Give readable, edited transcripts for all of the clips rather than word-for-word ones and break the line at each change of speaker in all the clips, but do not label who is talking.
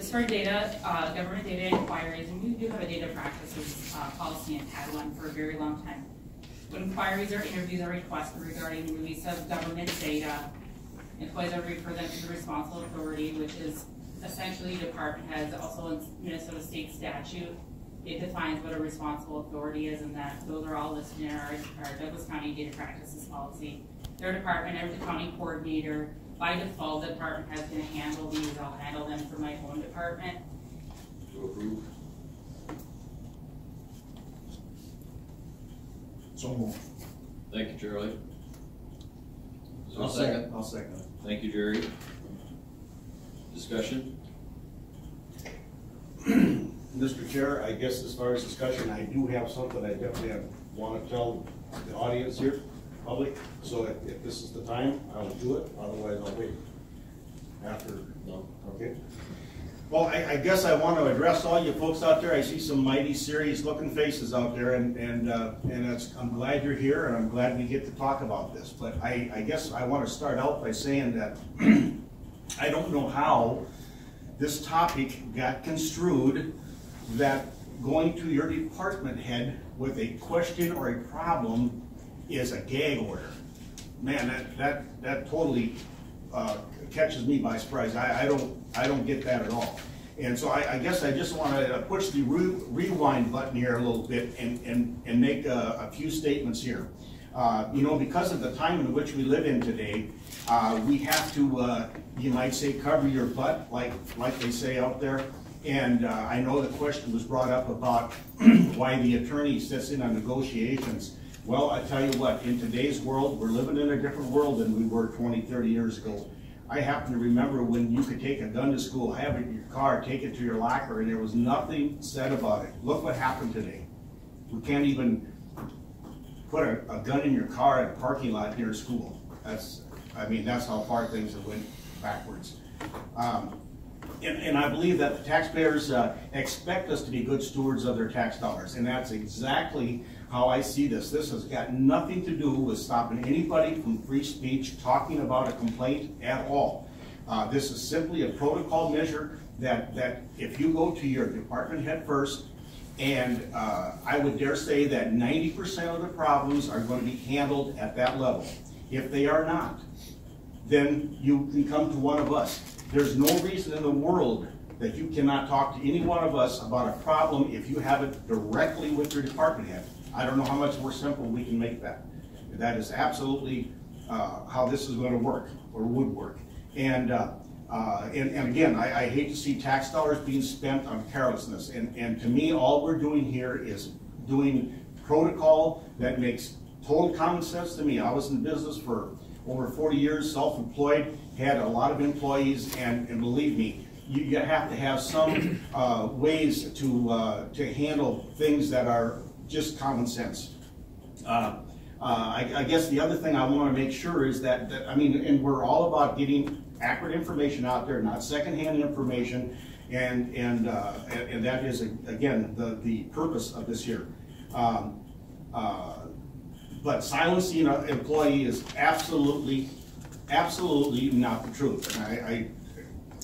This for data, government data inquiries, and we do have a data practices policy and had one for a very long time. When inquiries or interviews are requested regarding the release of government data, employees are referred them to the responsible authority, which is essentially department heads. Also in Minnesota state statute, it defines what a responsible authority is, and that those are all listed in our Douglas County data practices policy. Their department, every county coordinator, by default, the department head's going to handle these. I'll handle them for my own department.
To approve.
So moved.
Thank you, Charlie. Is there a
I'll
second?
I'll second it.
Thank you, Jerry. Discussion?
Mr. Chair, I guess as far as discussion, I do have something I definitely want to tell the audience here, public. So if this is the time, I'll do it. Otherwise, I'll wait. After.
No.
Okay. Well, I guess I want to address all you folks out there. I see some mighty serious looking faces out there, and I'm glad you're here, and I'm glad we get to talk about this. But I guess I want to start out by saying that I don't know how this topic got construed that going to your department head with a question or a problem is a gag order. Man, that totally catches me by surprise. I don't get that at all. And so I guess I just want to push the rewind button here a little bit and make a few statements here. You know, because of the time in which we live in today, we have to, you might say, cover your butt, like they say out there. And I know the question was brought up about why the attorney sits in on negotiations. Well, I tell you what, in today's world, we're living in a different world than we were 20, 30 years ago. I happen to remember when you could take a gun to school, have it in your car, take it to your locker, and there was nothing said about it. Look what happened today. We can't even put a gun in your car at a parking lot near school. That's how far things have went backwards. And I believe that the taxpayers expect us to be good stewards of their tax dollars, and that's exactly how I see this. This has got nothing to do with stopping anybody from free speech, talking about a complaint at all. This is simply a protocol measure that if you go to your department head first, and I would dare say that 90% of the problems are going to be handled at that level. If they are not, then you can come to one of us. There's no reason in the world that you cannot talk to any one of us about a problem if you have it directly with your department head. I don't know how much more simple we can make that. That is absolutely how this is going to work, or would work. And again, I hate to see tax dollars being spent on carelessness. And to me, all we're doing here is doing protocol that makes total common sense to me. I was in business for over 40 years, self-employed, had a lot of employees, and believe me, you have to have some ways to handle things that are just common sense. I guess the other thing I want to make sure is that and we're all about getting accurate information out there, not secondhand information, and that is again the purpose of this here. But silencing an employee is absolutely not the truth, and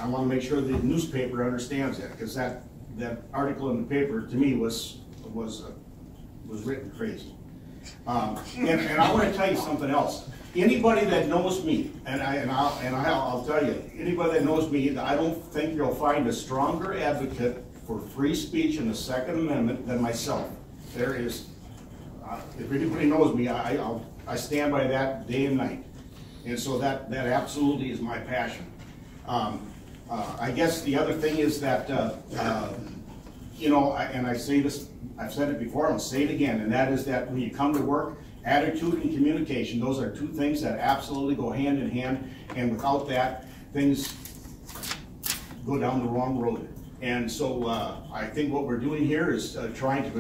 I want to make sure the newspaper understands that, because that article in the paper to me was written crazy. And I want to tell you something else. Anybody that knows me, and I'll tell you, anybody that knows me, I don't think you'll find a stronger advocate for free speech in the Second Amendment than myself. There is, if anybody knows me, I stand by that day and night, and so that absolutely is my passion. I guess the other thing is that you know, and I say this, I've said it before, I'll say it again, and that is that when you come to work, attitude and communication, those are two things that absolutely go hand in hand, and without that, things go down the wrong road. And so I think what we're doing here is trying to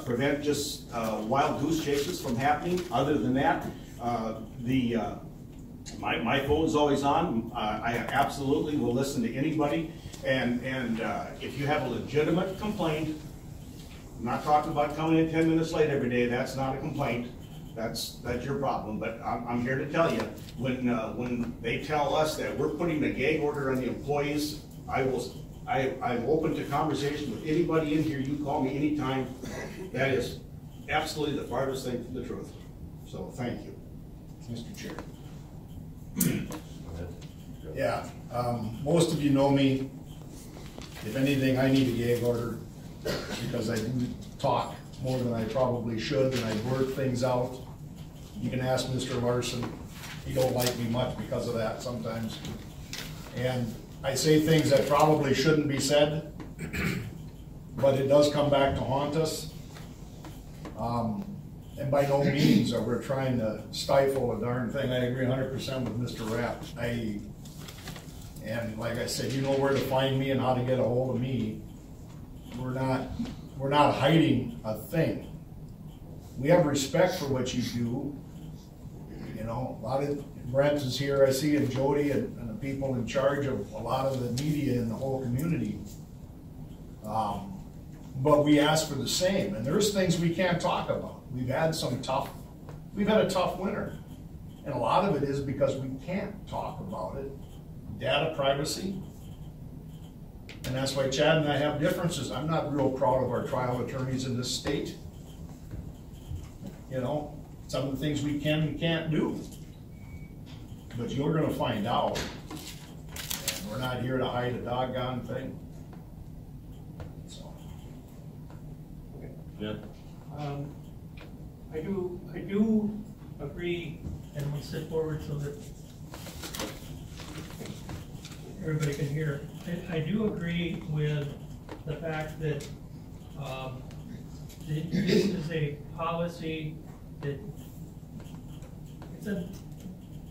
prevent just wild goose chases from happening. Other than that, my phone's always on. I absolutely will listen to anybody. And if you have a legitimate complaint, I'm not talking about coming in 10 minutes late every day. That's not a complaint. That's your problem. But I'm here to tell you, when they tell us that we're putting a gag order on the employees, I I'm open to conversation with anybody in here. You call me anytime. That is absolutely the farthest thing from the truth. So thank you, Mr. Chair.
Yeah, most of you know me. If anything, I need a gag order because I do talk more than I probably should, and I blurt things out. You can ask Mr. Larson. He don't like me much because of that sometimes. And I say things that probably shouldn't be said, but it does come back to haunt us. And by no means are we trying to stifle a darn thing. I agree 100% with Mr. Rapp. And like I said, you know where to find me and how to get a hold of me. We're not hiding a thing. We have respect for what you do. You know, a lot of Brent is here, I see, and Jody and the people in charge of a lot of the media in the whole community. But we ask for the same, and there's things we can't talk about. We've had a tough winter. And a lot of it is because we can't talk about it. Data privacy. And that's why Chad and I have differences. I'm not real proud of our trial attorneys in this state. You know, some of the things we can and can't do. But you're gonna find out. And we're not here to hide a doggone thing. So.
Yeah.
I do agree, and I'm gonna sit forward so that everybody can hear. I do agree with the fact that this is a policy that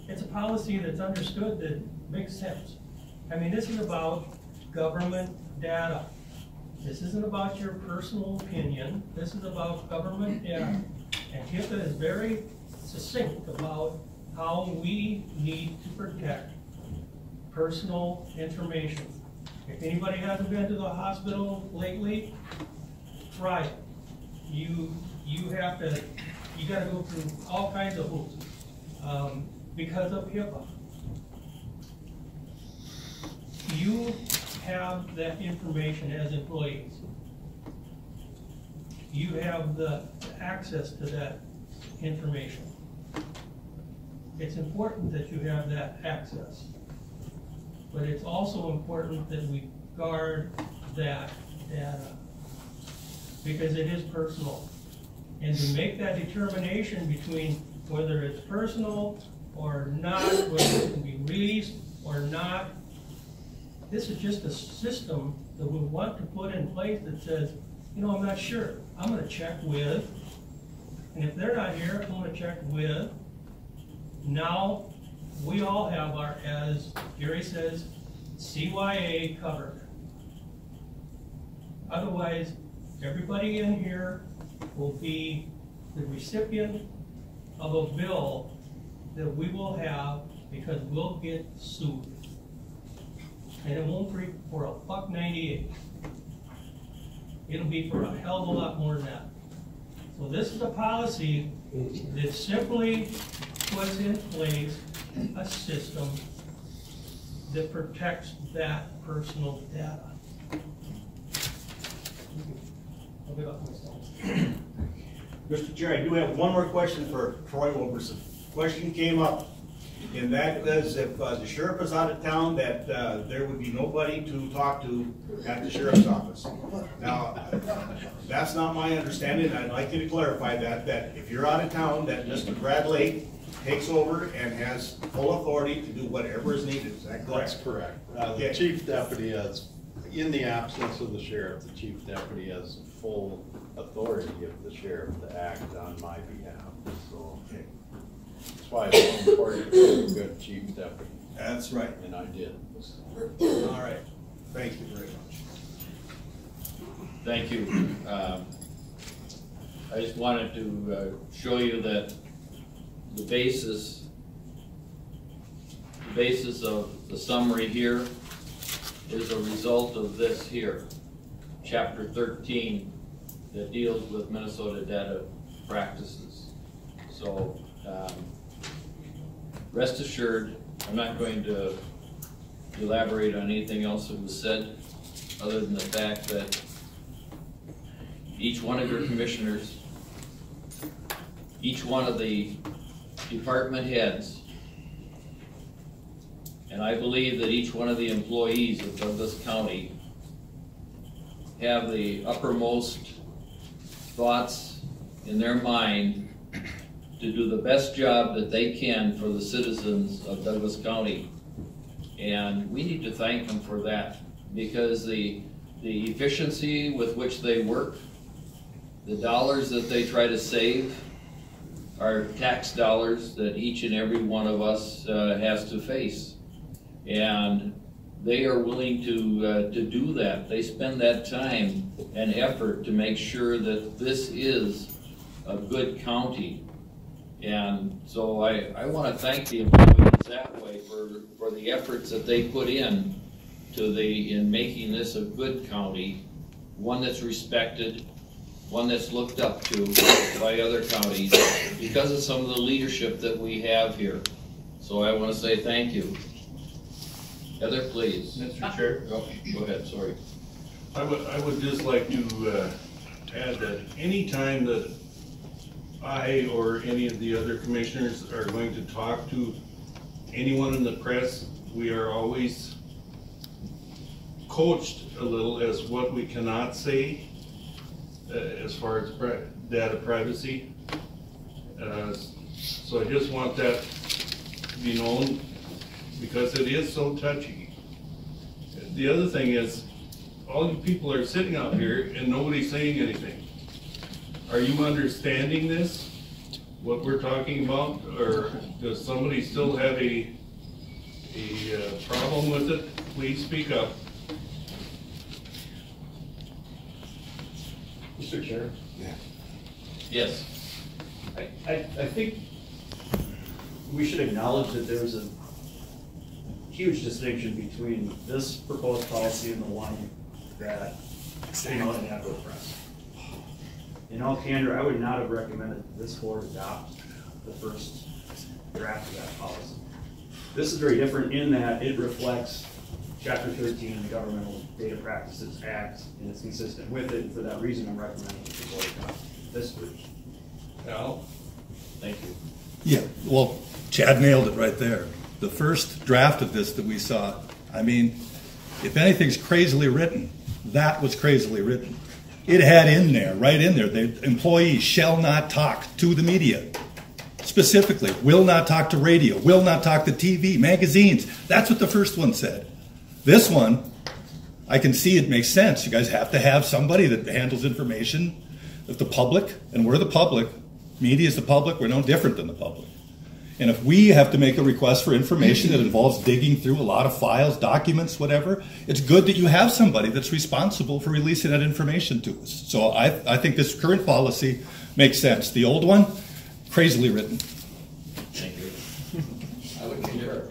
it's a policy that's understood, that makes sense. I mean, this is about government data. This isn't about your personal opinion. This is about government data. And HIPAA is very succinct about how we need to protect personal information. If anybody hasn't been to the hospital lately, try it. You gotta go through all kinds of hoops because of HIPAA. You have that information as employees. You have the access to that information. It's important that you have that access. But it's also important that we guard that data because it is personal. And to make that determination between whether it's personal or not, whether it can be released or not, this is just a system that we want to put in place that says, you know, I'm not sure. I'm going to check with, and if they're not here, I'm going to check with. Now, we all have our, as Jerry says, CYA covered. Otherwise, everybody in here will be the recipient of a bill that we will have because we'll get sued. And it won't be for a $1.98. It'll be for a hell of a lot more than that. So this is a policy that simply puts in place a system that protects that personal data. I'll get off my phone.
Mr. Chair, I do have one more question for Troy Wilberson. Question came up, and that is if the sheriff is out of town, that there would be nobody to talk to at the sheriff's office. Now, that's not my understanding. I'd like you to clarify that if you're out of town, that Mr. Bradley takes over and has full authority to do whatever is needed. Is that correct?
That's correct.
Okay.
The chief deputy has, in the absence of the sheriff, the chief deputy has full authority of the sheriff to act on my behalf. So
Okay.
that's why it's so important to have a good chief deputy.
That's right.
And I did.
All right. Thank you very much.
Thank you. I just wanted to show you that the basis of the summary here is a result of this here, Chapter 13, that deals with Minnesota data practices. So rest assured, I'm not going to elaborate on anything else that was said. other than the fact that each one of your commissioners, each one of the department heads, and I believe that each one of the employees of Douglas County have the uppermost thoughts in their mind to do the best job that they can for the citizens of Douglas County. And we need to thank them for that, because the efficiency with which they work, the dollars that they try to save, are tax dollars that each and every one of us has to face. And they are willing to do that. They spend that time and effort to make sure that this is a good county. And so I want to thank the employees that way for the efforts that they put in making this a good county, one that's respected, one that's looked up to by other counties because of some of the leadership that we have here. So I want to say thank you. Heather, please.
Mr. Chair?
Oh, go ahead, sorry.
I would just like to add that any time that I or any of the other commissioners are going to talk to anyone in the press, we are always coached a little as what we cannot say as far as data privacy. So I just want that to be known, because it is so touchy. The other thing is, all you people are sitting out here and nobody's saying anything. Are you understanding this, what we're talking about, or does somebody still have a problem with it? Please speak up.
Mr. Chair?
Yeah.
Yes.
I think we should acknowledge that there's a huge distinction between this proposed policy and the one that came out in Apple Press. In all candor, I would not have recommended this board adopt the first draft of that policy. This is very different in that it reflects Chapter 13 of the Governmental Data Practices Act, and it's consistent with it, and for that reason I'm recommending that the board adopt this version.
Al?
Thank you.
Yeah, well, Chad nailed it right there. The first draft of this that we saw, I mean, if anything's crazily written, that was crazily written. It had in there, right in there, the employees shall not talk to the media. Specifically, will not talk to radio, will not talk to TV, magazines. That's what the first one said. This one, I can see it makes sense. You guys have to have somebody that handles information of the public, and we're the public. Media is the public. We're no different than the public. And if we have to make a request for information that involves digging through a lot of files, documents, whatever, it's good that you have somebody that's responsible for releasing that information to us. So I think this current policy makes sense. The old one, crazily written.
Thank you. I would concur.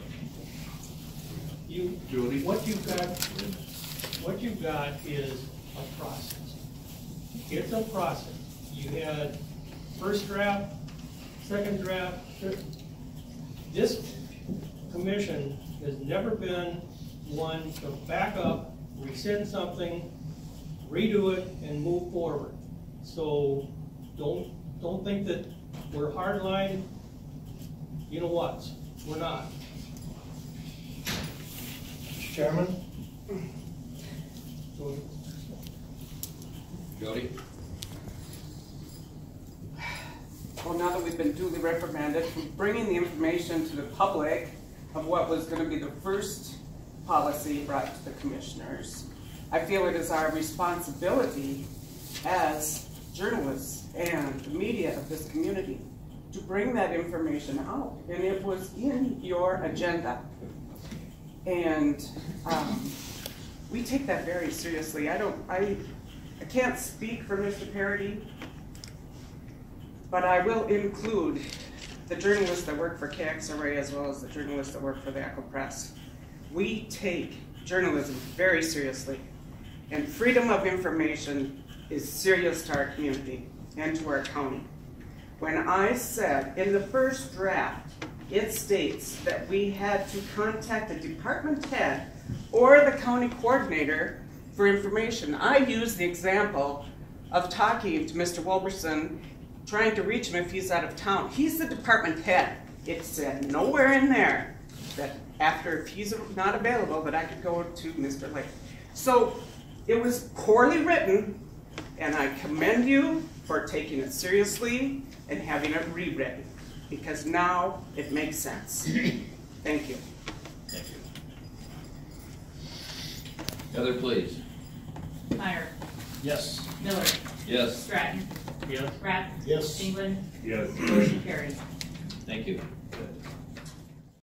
Judy, what you've got is a process. It's a process. You had first draft, second draft. This commission has never been one to back up, rescind something, redo it, and move forward. So don't think that we're hardline. You know what? We're not.
Mr. Chairman?
Jody?
Well, now that we've been duly reprimanded for bringing the information to the public of what was going to be the first policy brought to the commissioners, I feel it is our responsibility as journalists and the media of this community to bring that information out. And it was in your agenda. And we take that very seriously. I can't speak for Mr. Parody, but I will include the journalists that work for KXRA as well as the journalists that work for the Echo Press. We take journalism very seriously, and freedom of information is serious to our community and to our county. When I said in the first draft, it states that we had to contact the department head or the county coordinator for information. I use the example of talking to Mr. Wilberson, trying to reach him if he's out of town. He's the department head. It said nowhere in there that after, if he's not available, that I could go to Mr. Lake. So it was poorly written, and I commend you for taking it seriously and having it rewritten, because now it makes sense. Thank you.
Thank you. Heather, please.
Meyer.
Yes.
Miller.
Yes.
Stratton.
Yes.
Pratt.
Yes.
England.
Yes.
Motion carries.
Thank you.